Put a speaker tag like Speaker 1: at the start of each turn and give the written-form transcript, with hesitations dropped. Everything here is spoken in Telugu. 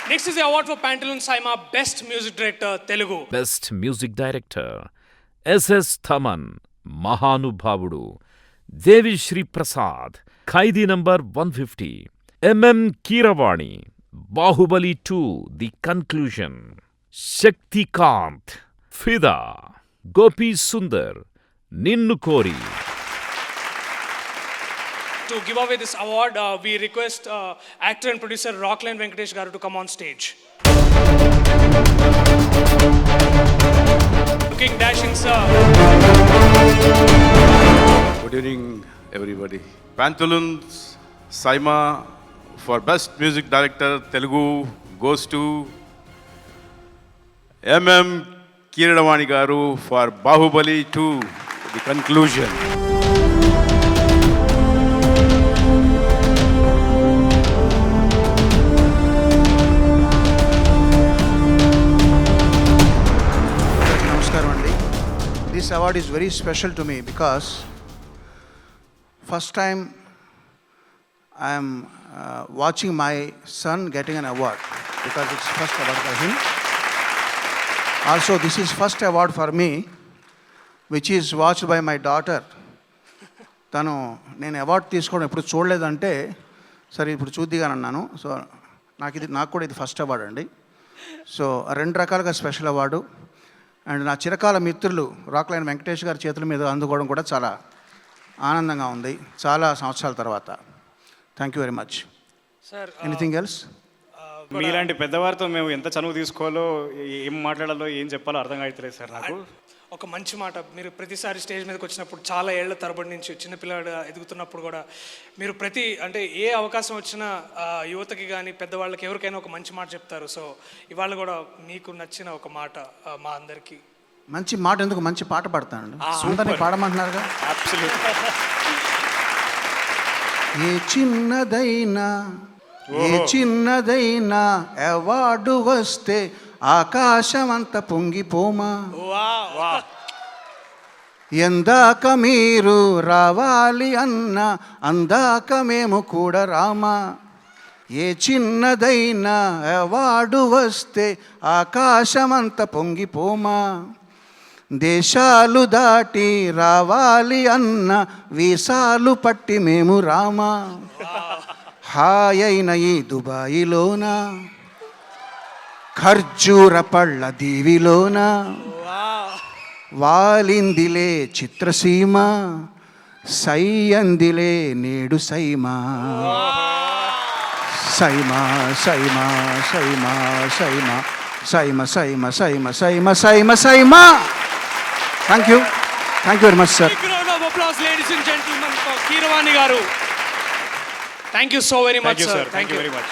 Speaker 1: Next is the award for Pantaloons Saima Best Music Director Telugu.
Speaker 2: Best Music Director SS Thaman Mahanubhavudu, Devi Shri Prasad, Khaidi number 150, MM Keeravani, Bahubali 2, The Conclusion, Shakti Kant, Fida, Gopi Sundar, Ninnu Kori.
Speaker 1: To give away this award, we request actor and producer Rockline Venkatesh Garu to come on stage. Looking dashing, sir.
Speaker 3: Good evening, everybody. Pantaloons Saima for Best Music Director Telugu goes to MM Keeravani Garu for Bahubali 2, The Conclusion.
Speaker 4: This award is very special to me because first time I am watching my son getting an award because it's first award for him. Also, this is first award for me, which is watched by my daughter. తను నేను అవార్డు తీసుకోవడం ఎప్పుడు చూడలేదంటే సరే ఇప్పుడు చూద్దిగాని అన్నాను. సో నాకు కూడా ఇది ఫస్ట్ అవార్డు అండి. సో రెండు రకాలుగా స్పెషల్ అవార్డు. అండ్ నా చిరకాల మిత్రులు రాక్లైన్ వెంకటేష్ గారి చేతుల మీద అందుకోవడం కూడా చాలా ఆనందంగా ఉంది చాలా సంవత్సరాల తర్వాత. Thank you very much sir. Anything else?
Speaker 5: మీలాంటి పెద్దవారితో మేము ఎంత చనువు తీసుకోవాలో, ఏం మాట్లాడాలో, ఏం చెప్పాలో అర్థం కావట్లేదు సార్ నాకు.
Speaker 1: ఒక మంచి మాట, మీరు ప్రతిసారి స్టేజ్ మీదకి వచ్చినప్పుడు చాలా ఏళ్ల తరబడి నుంచి చిన్నపిల్లాడు ఎదుగుతున్నప్పుడు కూడా మీరు అంటే ఏ అవకాశం వచ్చినా యువతకి కానీ పెద్దవాళ్ళకి ఎవరికైనా ఒక మంచి మాట చెప్తారు. సో ఇవాళ కూడా మీకు నచ్చిన ఒక మాట మా అందరికీ.
Speaker 4: మంచి మాట ఎందుకు, మంచి పాట పాడతానండి. అందరినీ పాడమంటున్నారుగా. ఏ చిన్నదైనా అవార్డు వస్తే ఆకాశం అంత పొంగిపోమా, ఎందాక మీరు రావాలి అన్న అందాక మేము కూడా రామా. ఏ చిన్నదైనా అవార్డు వస్తే ఆకాశం అంత పొంగిపోమా, దేశాలు దాటి రావాలి అన్న వీసాలు పట్టి మేము రామా. హాయైన ఈ దుబాయిలోన ఖర్జూర పళ్ళ దీవిలోన వాలిందిలే చిత్రసీమ, సైయందిలే నేడు SIIMA. SIIMA SIIMA SIIMA SIIMA SIIMA SIIMA SIIMA SIIMA SIIMA SIIMA. Thank you very much sir.
Speaker 1: Keeravani Garu. Thank you so very much, sir.
Speaker 5: Thank you very much.